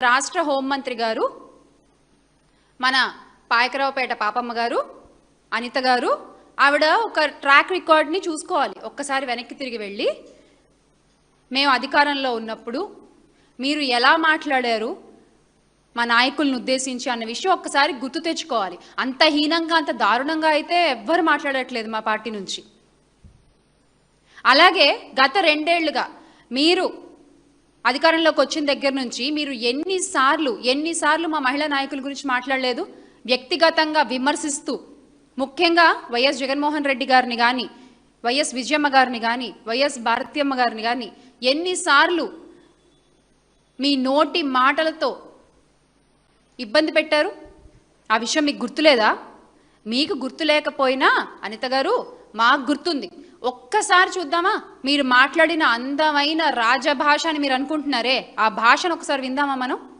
రాష్ట్ర హోంమంత్రి గారు, మన పాయకరావుపేట పాపమ్మ గారు, అనిత గారు, ఆవిడ ఒక ట్రాక్ రికార్డ్ని చూసుకోవాలి. ఒక్కసారి వెనక్కి తిరిగి వెళ్ళి మేము అధికారంలో ఉన్నప్పుడు మీరు ఎలా మాట్లాడారు మా నాయకులను ఉద్దేశించి అన్న విషయం ఒక్కసారి గుర్తు తెచ్చుకోవాలి. అంత హీనంగా, అంత దారుణంగా అయితే ఎవ్వరు మాట్లాడట్లేదు మా పార్టీ నుంచి. అలాగే గత 2 ఏళ్లుగా మీరు అధికారంలోకి వచ్చిన దగ్గర నుంచి మీరు ఎన్నిసార్లు మా మహిళా నాయకుల గురించి మాట్లాడలేదు? వ్యక్తిగతంగా విమర్శిస్తూ, ముఖ్యంగా వైఎస్ జగన్మోహన్ రెడ్డి గారిని కానీ, వైఎస్ విజయమ్మ గారిని కానీ, వైఎస్ భారతీయమ్మ గారిని కానీ ఎన్నిసార్లు మీ నోటి మాటలతో ఇబ్బంది పెట్టారు? ఆ విషయం మీకు గుర్తులేదా? మీకు గుర్తు లేకపోయినా అనిత గారు, మాకు గుర్తుంది. ఒక్కసారి చూద్దామా? మీరు మాట్లాడిన అందమైన రాజభాష అని మీరు అనుకుంటున్నారే, ఆ భాషను ఒకసారి విందామా మనం?